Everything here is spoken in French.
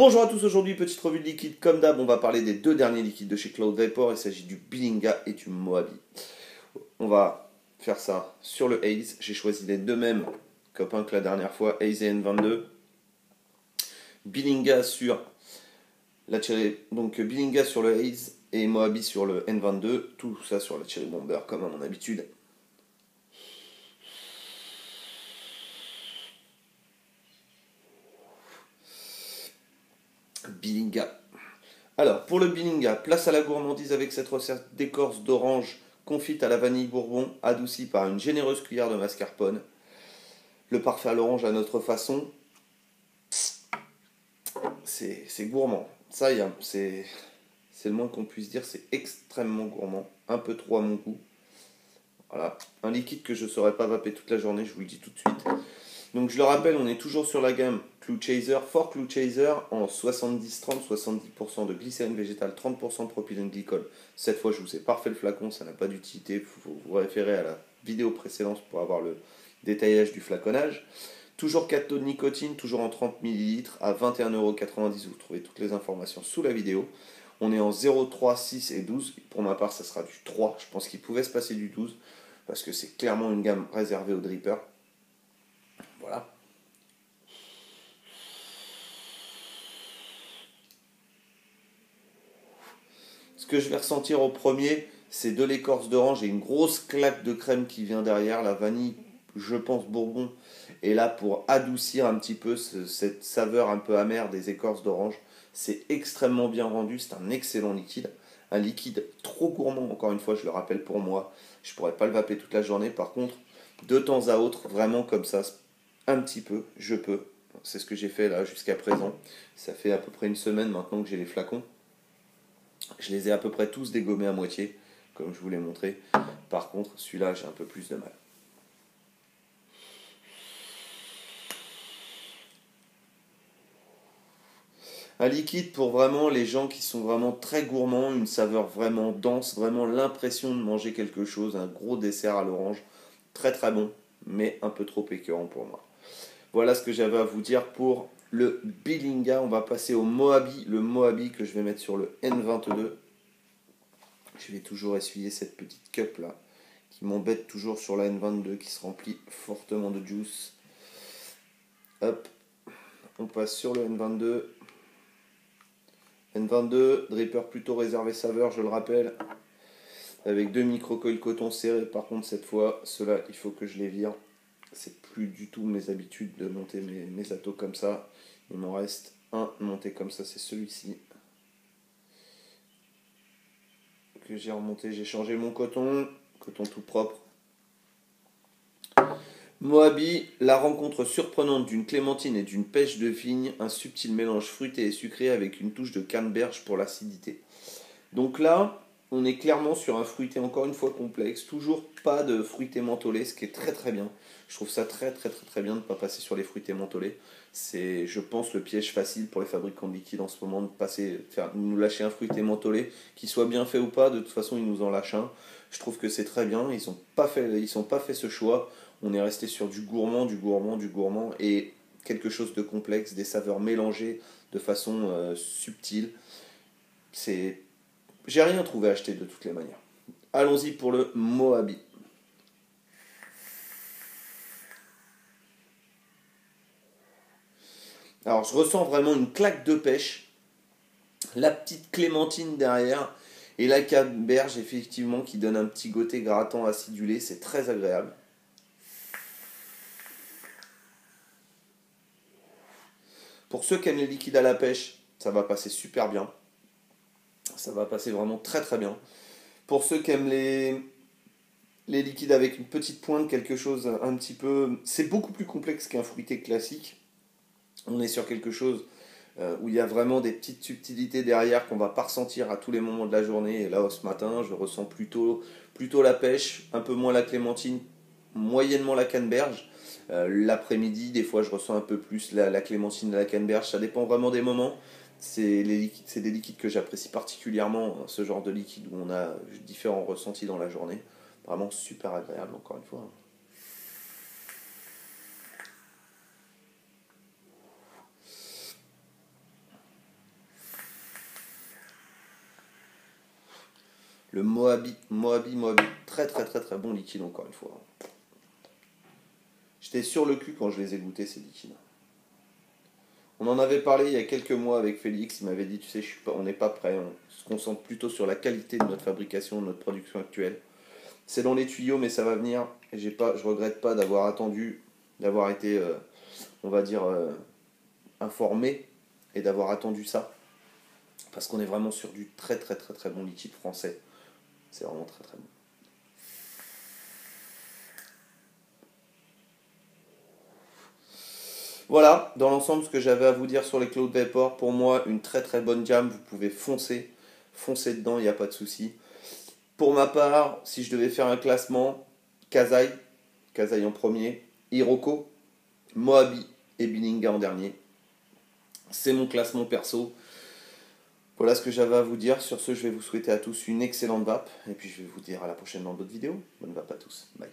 Bonjour à tous, aujourd'hui petite revue de liquide. Comme d'hab, on va parler des deux derniers liquides de chez Cloud Vapor. Il s'agit du Billinga et du Moabi. On va faire ça sur le Haze. J'ai choisi les deux mêmes copains que la dernière fois, Haze et N22. Billinga sur la Cherry, donc Billinga sur le Haze et Moabi sur le N22. Tout ça sur la Cherry Bomber comme à mon habitude. Billinga. Alors, pour le Billinga, place à la gourmandise avec cette recette d'écorce d'orange confite à la vanille bourbon, adoucie par une généreuse cuillère de mascarpone. Le parfait à l'orange à notre façon, c'est gourmand. Ça, c'est le moins qu'on puisse dire, c'est extrêmement gourmand. Un peu trop à mon goût. Voilà, un liquide que je ne saurais pas vaper toute la journée, je vous le dis tout de suite. Donc je le rappelle, on est toujours sur la gamme Cloud Chaser, Fort Cloud Chaser en 70-30, 70% de glycérine végétale, 30% de propylène glycol. Cette fois, je vous ai pas refait le flacon, ça n'a pas d'utilité, il faut vous référer à la vidéo précédente pour avoir le détaillage du flaconnage. Toujours 4 taux de nicotine, toujours en 30 ml à 21,90 €. Vous trouvez toutes les informations sous la vidéo. On est en 0, 3, 6 et 12. Pour ma part, ça sera du 3. Je pense qu'il pouvait se passer du 12 parce que c'est clairement une gamme réservée aux drippers. Voilà. Ce que je vais ressentir au premier, c'est de l'écorce d'orange et une grosse claque de crème qui vient derrière. La vanille, je pense, bourbon est là pour adoucir un petit peu cette saveur un peu amère des écorces d'orange. C'est extrêmement bien rendu, c'est un excellent liquide. Un liquide trop gourmand, encore une fois, je le rappelle pour moi. Je ne pourrais pas le vaper toute la journée. Par contre, de temps à autre, vraiment comme ça, un petit peu, je peux. C'est ce que j'ai fait là jusqu'à présent. Ça fait à peu près une semaine maintenant que j'ai les flacons. Je les ai à peu près tous dégommés à moitié, comme je vous l'ai montré. Par contre, celui-là, j'ai un peu plus de mal. Un liquide pour vraiment les gens qui sont vraiment très gourmands, une saveur vraiment dense, vraiment l'impression de manger quelque chose, un gros dessert à l'orange, très très bon, mais un peu trop écœurant pour moi. Voilà ce que j'avais à vous dire pour le Billinga. On va passer au Moabi, le Moabi que je vais mettre sur le N22. Je vais toujours essuyer cette petite cup là, qui m'embête toujours sur la N22, qui se remplit fortement de juice. Hop, on passe sur le N22. N22, dripper plutôt réservé saveur, je le rappelle, avec 2 micro-coils coton serrés. Par contre, cette fois, ceux-là, il faut que je les vire. C'est plus du tout mes habitudes de monter mes atos comme ça. Il m'en reste un monté comme ça, c'est celui-ci que j'ai remonté. J'ai changé mon coton tout propre. Moabi, la rencontre surprenante d'une clémentine et d'une pêche de vigne, un subtil mélange fruité et sucré avec une touche de canneberge pour l'acidité. Donc là, on est clairement sur un fruité encore une fois complexe, toujours pas de fruité mentholé, ce qui est très très bien. Je trouve ça très très très très bien de ne pas passer sur les fruités mentholés. C'est, je pense, le piège facile pour les fabricants de liquide en ce moment, de nous lâcher un fruité mentholé, qu'il soit bien fait ou pas, de toute façon ils nous en lâchent un. Je trouve que c'est très bien, ils n'ont pas fait ce choix. On est resté sur du gourmand, du gourmand, du gourmand et quelque chose de complexe, des saveurs mélangées de façon subtile. J'ai rien trouvé à acheter de toutes les manières. Allons-y pour le Moabi. Alors je ressens vraiment une claque de pêche, la petite clémentine derrière et la canneberge effectivement qui donne un petit côté grattant acidulé, c'est très agréable. Pour ceux qui aiment les liquides à la pêche, ça va passer super bien. Ça va passer vraiment très très bien. Pour ceux qui aiment les liquides avec une petite pointe, quelque chose un petit peu... C'est beaucoup plus complexe qu'un fruité classique. On est sur quelque chose où il y a vraiment des petites subtilités derrière qu'on ne va pas ressentir à tous les moments de la journée. Et là, ce matin, je ressens plutôt la pêche, un peu moins la clémentine, moyennement la canneberge. L'après-midi, des fois, je ressens un peu plus la clémentine et la canneberge. Ça dépend vraiment des moments. C'est des liquides que j'apprécie particulièrement, ce genre de liquide où on a différents ressentis dans la journée. Vraiment super agréable, encore une fois. Le Moabi. Très très très très bon liquide encore une fois. J'étais sur le cul quand je les ai goûtés ces liquides. On en avait parlé il y a quelques mois avec Félix, il m'avait dit, tu sais, on n'est pas prêt, on se concentre plutôt sur la qualité de notre fabrication, de notre production actuelle. C'est dans les tuyaux, mais ça va venir. Et je regrette pas d'avoir attendu, d'avoir été, on va dire, informé et d'avoir attendu ça. Parce qu'on est vraiment sur du très très très très bon liquide français. C'est vraiment très très bon. Voilà, dans l'ensemble, ce que j'avais à vous dire sur les Cloud Vapor, pour moi, une très très bonne gamme, vous pouvez foncer dedans, il n'y a pas de souci. Pour ma part, si je devais faire un classement, Kazai en premier, Hiroko, Moabi et Bilinga en dernier. C'est mon classement perso. Voilà ce que j'avais à vous dire. Sur ce, je vais vous souhaiter à tous une excellente vape. Et puis je vais vous dire à la prochaine dans d'autres vidéos. Bonne vape à tous. Bye.